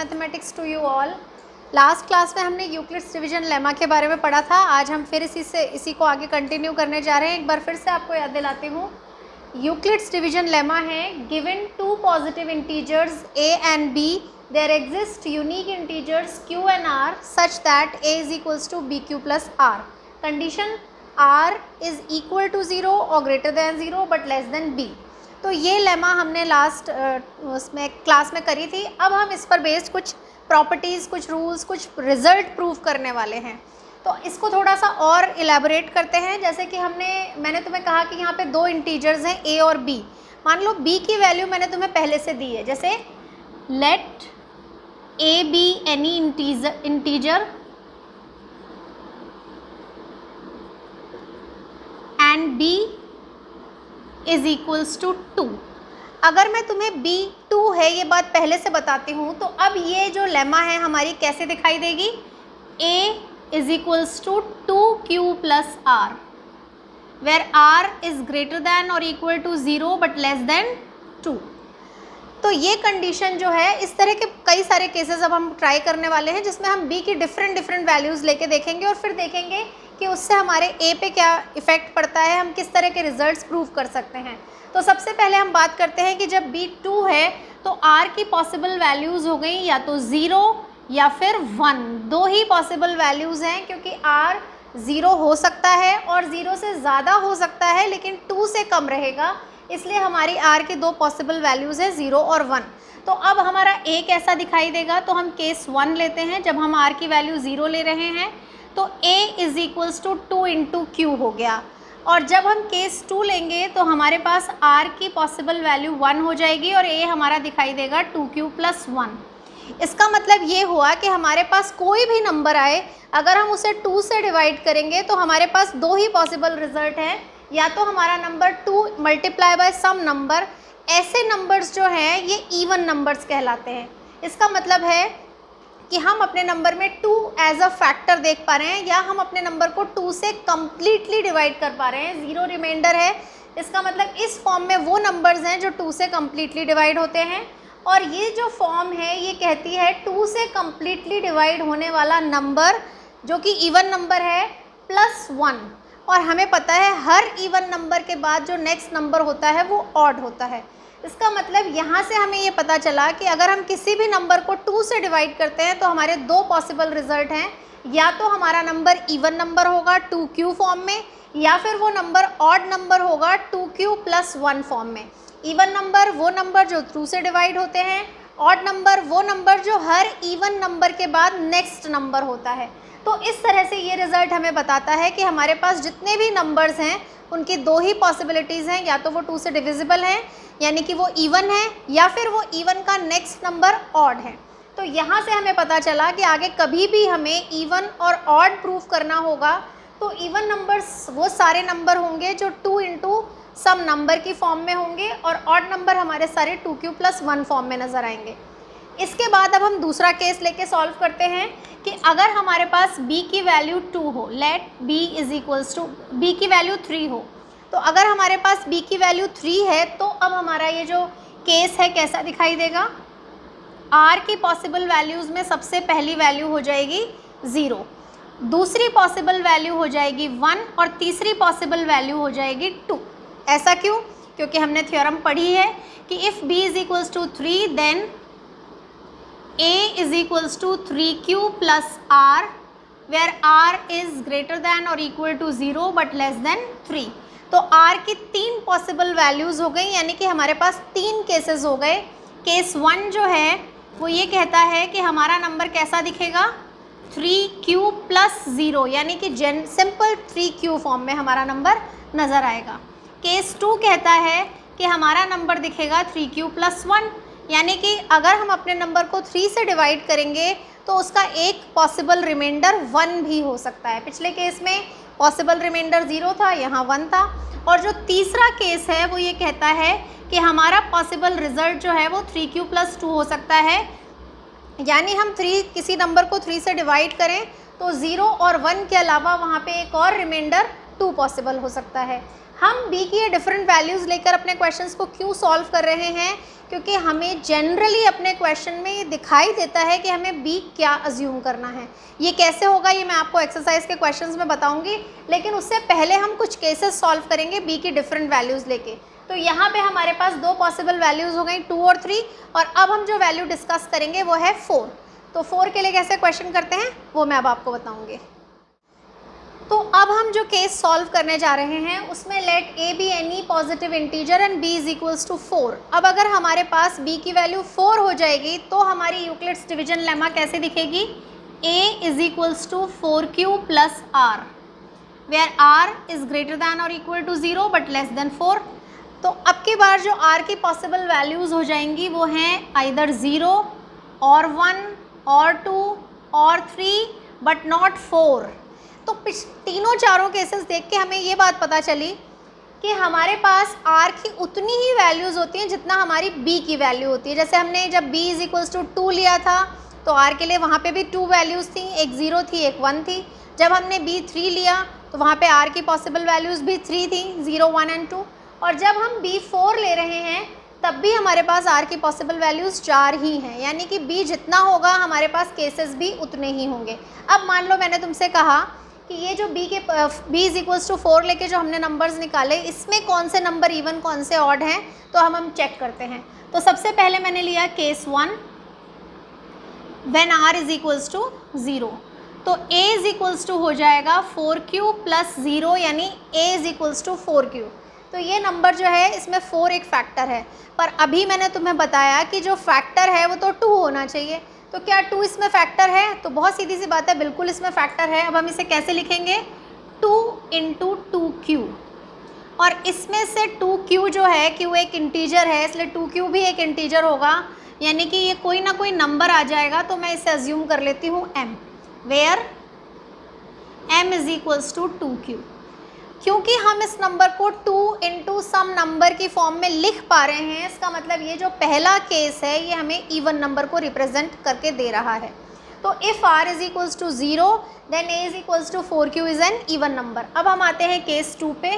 Mathematics to you all. Last class में हमने Euclid's division lemma के बारे में पढ़ा था। आज हम फिर इसी को आगे कंटिन्यू करने जा रहे हैं। एक बार फिर से आपको याद दिलाती हूँ, यूक्लिड्स डिवीजन लेमा है given two positive integers a and b, there exist unique integers q and r such that a is equals to bq plus r. Condition r is equal to 0 or greater than 0 but less than b. तो ये lemma हमने last उसमें class में करी थी। अब हम इस पर बेस्ड कुछ प्रॉपर्टीज़, कुछ रूल्स, कुछ रिजल्ट प्रूव करने वाले हैं। तो इसको थोड़ा सा और इलेबोरेट करते हैं। जैसे कि मैंने तुम्हें कहा कि यहाँ पे दो इंटीजर्स हैं a और b। मान लो b की वैल्यू मैंने तुम्हें पहले से दी है। जैसे let a be any integer and b is equals to 2। अगर मैं तुम्हें b 2 है ये बात पहले से बताती हूँ, तो अब ये जो लेमा है हमारी कैसे दिखाई देगी? a is equals to 2q plus r, where r is greater than और equal to 0 but less than 2। तो ये कंडीशन जो है, इस तरह के कई सारे केसेस अब हम ट्राई करने वाले हैं जिसमें हम b की डिफरेंट वैल्यूज़ लेके देखेंगे और फिर देखेंगे कि उससे हमारे a पे क्या इफ़ेक्ट पड़ता है, हम किस तरह के रिजल्ट्स प्रूव कर सकते हैं। तो सबसे पहले हम बात करते हैं कि जब b 2 है तो r की पॉसिबल वैल्यूज़ हो गई या तो 0 या फिर 1। दो ही पॉसिबल वैल्यूज़ हैं, क्योंकि r 0 हो सकता है और 0 से ज़्यादा हो सकता है लेकिन 2 से कम रहेगा, इसलिए हमारी r की दो पॉसिबल वैल्यूज़ है 0 और 1। तो अब हमारा a कैसा दिखाई देगा? तो हम केस 1 लेते हैं। जब हम r की वैल्यू 0 ले रहे हैं तो a is equals to 2 into q हो गया। और जब हम केस 2 लेंगे तो हमारे पास r की पॉसिबल वैल्यू 1 हो जाएगी और a हमारा दिखाई देगा 2q प्लस 1। इसका मतलब ये हुआ कि हमारे पास कोई भी नंबर आए, अगर हम उसे 2 से डिवाइड करेंगे तो हमारे पास दो ही पॉसिबल रिजल्ट हैं, या तो हमारा number 2 multiply by some number. ऐसे नंबर्स जो हैं ये इवन नंबर्स कहलाते हैं। इसका मतलब है कि हम अपने नंबर में 2 एज अ फैक्टर देख पा रहे हैं, या हम अपने नंबर को 2 से कम्प्लीटली डिवाइड कर पा रहे हैं। 0 रिमाइंडर है, इसका मतलब इस फॉर्म में वो नंबर्स हैं जो 2 से कम्प्लीटली डिवाइड होते हैं। और ये जो फॉर्म है ये कहती है 2 से कम्प्लीटली डिवाइड होने वाला नंबर जो कि इवन नंबर है प्लस 1। और हमें पता है हर इवन नंबर के बाद जो नेक्स्ट नंबर होता है वो ऑड होता है। इसका मतलब यहाँ से हमें ये पता चला कि अगर हम किसी भी नंबर को 2 से डिवाइड करते हैं तो हमारे दो पॉसिबल रिजल्ट हैं, या तो हमारा नंबर इवन नंबर होगा 2q फॉर्म में, या फिर वो नंबर ऑड नंबर होगा 2q प्लस 1 फॉर्म में। इवन नंबर वो नंबर जो 2 से डिवाइड होते हैं, ऑड नंबर वो नंबर जो हर इवन नंबर के बाद नेक्स्ट नंबर होता है। तो इस तरह से ये रिज़ल्ट हमें बताता है कि हमारे पास जितने भी नंबर्स हैं उनकी दो ही पॉसिबिलिटीज़ हैं, या तो वो 2 से डिविजिबल हैं यानी कि वो इवन है, या फिर वो इवन का नेक्स्ट नंबर ऑड है। तो यहाँ से हमें पता चला कि आगे कभी भी हमें इवन और ऑड प्रूफ करना होगा तो इवन नंबर्स वो सारे नंबर होंगे जो 2 इंटू सम नंबर की फॉर्म में होंगे, और ऑड नंबर हमारे सारे 2q प्लस 1 फॉर्म में नज़र आएंगे। इसके बाद अब हम दूसरा केस लेके सॉल्व करते हैं कि अगर हमारे पास b की वैल्यू 2 हो, let b is equals to b की वैल्यू 3 हो। तो अगर हमारे पास b की वैल्यू 3 है तो अब हमारा ये जो केस है कैसा दिखाई देगा? r की पॉसिबल वैल्यूज़ में सबसे पहली वैल्यू हो जाएगी 0, दूसरी पॉसिबल वैल्यू हो जाएगी 1 और तीसरी पॉसिबल वैल्यू हो जाएगी 2। ऐसा क्यों? क्योंकि हमने थ्योरम पढ़ी है कि if b is equals to 3 then a is equals to 3q plus r, where r is greater than और equal to 0 but less than 3। तो r की 3 पॉसिबल वैल्यूज़ हो गई, यानी कि हमारे पास 3 केसेस हो गए। केस 1 जो है वो ये कहता है कि हमारा नंबर कैसा दिखेगा? 3q प्लस 0, यानी कि सिंपल 3q फॉर्म में हमारा नंबर नज़र आएगा। केस 2 कहता है कि हमारा नंबर दिखेगा 3q प्लस 1, यानी कि अगर हम अपने नंबर को 3 से डिवाइड करेंगे तो उसका एक पॉसिबल रिमाइंडर 1 भी हो सकता है। पिछले केस में पॉसिबल रिमाइंडर 0 था, यहाँ 1 था। और जो तीसरा केस है वो ये कहता है कि हमारा पॉसिबल रिजल्ट जो है वो 3q प्लस 2 हो सकता है, यानी हम किसी नंबर को 3 से डिवाइड करें तो 0 और 1 के अलावा वहाँ पे एक और रिमाइंडर 2 पॉसिबल हो सकता है। हम b की ये डिफरेंट वैल्यूज़ लेकर अपने क्वेश्चंस को क्यों सॉल्व कर रहे हैं, क्योंकि हमें जनरली अपने क्वेश्चन में ये दिखाई देता है कि हमें b क्या अज्यूम करना है। ये कैसे होगा ये मैं आपको एक्सरसाइज के क्वेश्चंस में बताऊंगी, लेकिन उससे पहले हम कुछ केसेस सॉल्व करेंगे b की डिफरेंट वैल्यूज़ लेके। तो यहाँ पे हमारे पास दो पॉसिबल वैल्यूज़ हो गई 2 और 3, और अब हम जो वैल्यू डिस्कस करेंगे वो है 4। तो 4 के लिए कैसे क्वेश्चन करते हैं वो मैं अब आपको बताऊँगी। तो अब हम जो केस सॉल्व करने जा रहे हैं उसमें let a be any positive integer and b is equals to 4। अब अगर हमारे पास b की वैल्यू 4 हो जाएगी तो हमारी यूक्लिड्स डिवीजन लेमा कैसे दिखेगी, a is equals to 4q plus r, where r is greater than और equal to 0 but less than 4। तो अब की बार जो r की पॉसिबल वैल्यूज़ हो जाएंगी वो हैं आइदर 0 और 1 और 2 और 3 बट नॉट 4। तो तीनों चारों केसेस देख के हमें ये बात पता चली कि हमारे पास r की उतनी ही वैल्यूज़ होती हैं जितना हमारी b की वैल्यू होती है। जैसे हमने जब b इज इक्वल्स टू 2 लिया था तो r के लिए वहाँ पे भी 2 वैल्यूज़ थी, एक 0 थी एक 1 थी। जब हमने b 3 लिया तो वहाँ पे r की पॉसिबल वैल्यूज़ भी 3 थी, 0 1 एंड 2। और जब हम b 4 ले रहे हैं तब भी हमारे पास r की पॉसिबल वैल्यूज़ 4 ही हैं, यानी कि b जितना होगा हमारे पास केसेस भी उतने ही होंगे। अब मान लो मैंने तुमसे कहा कि ये जो b इज इक्वल्स टू 4 लेके जो हमने नंबर्स निकाले इसमें कौन से नंबर इवन कौन से ऑड हैं, तो हम चेक करते हैं। तो सबसे पहले मैंने लिया case 1 when r is equals to 0। तो a इज इक्वल्स टू हो जाएगा 4q प्लस 0, यानी a is equals to 4q। तो ये नंबर जो है इसमें 4 एक फैक्टर है, पर अभी मैंने तुम्हें बताया कि जो फैक्टर है वो तो 2 होना चाहिए। तो क्या 2 इसमें फैक्टर है, तो बहुत सीधी सी बात है, बिल्कुल इसमें फैक्टर है। अब हम इसे कैसे लिखेंगे, 2 इंटू 2q, और इसमें से 2q जो है q एक इंटीजर है इसलिए 2q भी एक इंटीजर होगा, यानी कि ये कोई ना कोई नंबर आ जाएगा। तो मैं इसे अज्यूम कर लेती हूँ m, where m is equals to 2q। क्योंकि हम इस नंबर को 2 इंटू सम नंबर की फॉर्म में लिख पा रहे हैं, इसका मतलब ये जो पहला केस है ये हमें इवन नंबर को रिप्रेजेंट करके दे रहा है। तो if r is equals to 0 then a is equals to 4q is an even number. अब हम आते हैं केस 2 पे।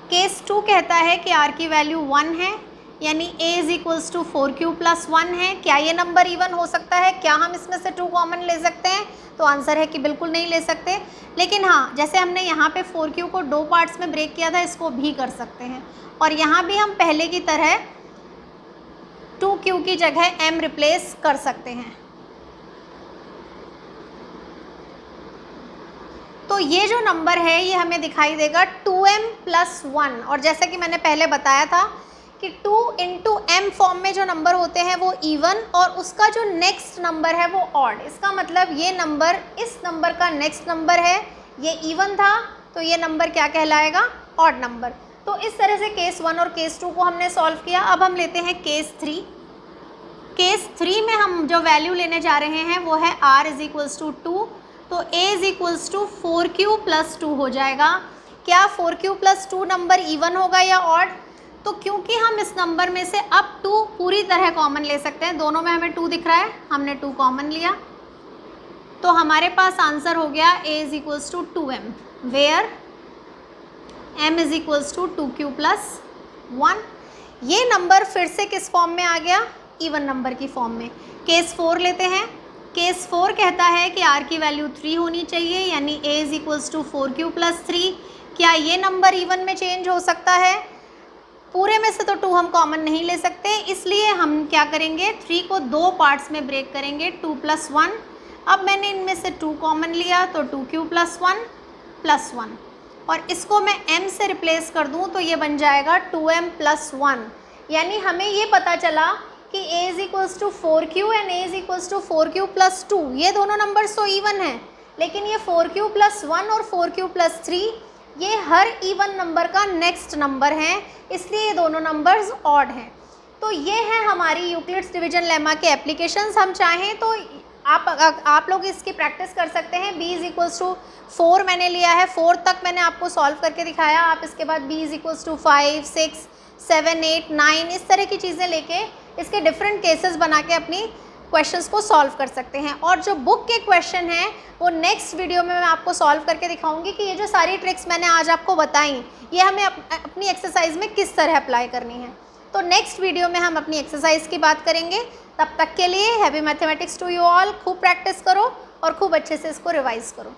केस 2 कहता है कि r की वैल्यू 1 है, यानी a is equals to 4q plus 1 है। क्या ये नंबर इवन हो सकता है, क्या हम इसमें से 2 कॉमन ले सकते हैं, तो आंसर है कि बिल्कुल नहीं ले सकते। लेकिन हाँ, जैसे हमने यहाँ पे 4q को 2 पार्ट्स में ब्रेक किया था, इसको भी कर सकते हैं। और यहाँ भी हम पहले की तरह 2q की जगह m रिप्लेस कर सकते हैं। तो ये जो नंबर है ये हमें दिखाई देगा 2m प्लस 1, और जैसा कि मैंने पहले बताया था कि 2 इंटू m फॉर्म में जो नंबर होते हैं वो इवन, और उसका जो नेक्स्ट नंबर है वो ऑड। इसका मतलब ये नंबर इस नंबर का नेक्स्ट नंबर है, ये इवन था तो ये नंबर क्या कहलाएगा, ऑड नंबर। तो इस तरह से केस 1 और केस 2 को हमने सॉल्व किया। अब हम लेते हैं केस 3। केस 3 में हम जो वैल्यू लेने जा रहे हैं वो है r इज इक्वल्स टू 2। तो a is equals to 4q plus 2 हो जाएगा। क्या 4q प्लस 2 नंबर इवन होगा या ऑड, तो क्योंकि हम इस नंबर में से अब 2 पूरी तरह कॉमन ले सकते हैं, दोनों में हमें 2 दिख रहा है, हमने 2 कॉमन लिया, तो हमारे पास आंसर हो गया a is equals to 2m, where m is equals to 2q plus 1। ये नंबर फिर से किस फॉर्म में आ गया, इवन नंबर की फॉर्म में। केस 4 लेते हैं। केस 4 कहता है कि r की वैल्यू 3 होनी चाहिए, यानी a is equals to 4q plus 3। क्या ये नंबर इवन में चेंज हो सकता है, पूरे में से तो 2 हम कॉमन नहीं ले सकते, इसलिए हम क्या करेंगे, 3 को 2 पार्ट्स में ब्रेक करेंगे, 2 प्लस 1। अब मैंने इनमें से 2 कॉमन लिया तो 2q प्लस 1 प्लस 1, और इसको मैं m से रिप्लेस कर दूं तो ये बन जाएगा 2m प्लस 1। यानी हमें ये पता चला कि a is equals to 4q and a is equals to 4q plus 2, ये दोनों नंबर्स तो इवन हैं, लेकिन ये 4q प्लस 1 और 4q प्लस 3 ये हर इवन नंबर का नेक्स्ट नंबर है, इसलिए ये दोनों नंबर्स ऑड हैं। तो ये है हमारी यूक्लिड्स डिवीजन लेमा के एप्लीकेशंस। हम चाहें तो आप लोग इसकी प्रैक्टिस कर सकते हैं। b इज इक्वल्स टू 4 मैंने लिया है, 4 तक मैंने आपको सॉल्व करके दिखाया। आप इसके बाद b इज इक्वल्स टू 5, 6, 7, 8, 9 इस तरह की चीज़ें लेके इसके डिफरेंट केसेस बना के अपनी क्वेश्चंस को सॉल्व कर सकते हैं। और जो बुक के क्वेश्चन हैं वो नेक्स्ट वीडियो में मैं आपको सॉल्व करके दिखाऊंगी कि ये जो सारी ट्रिक्स मैंने आज आपको बताई ये हमें अपनी एक्सरसाइज में किस तरह अप्लाई करनी है। तो नेक्स्ट वीडियो में हम अपनी एक्सरसाइज की बात करेंगे। तब तक के लिए happy mathematics to you all. खूब प्रैक्टिस करो और खूब अच्छे से इसको रिवाइज करो।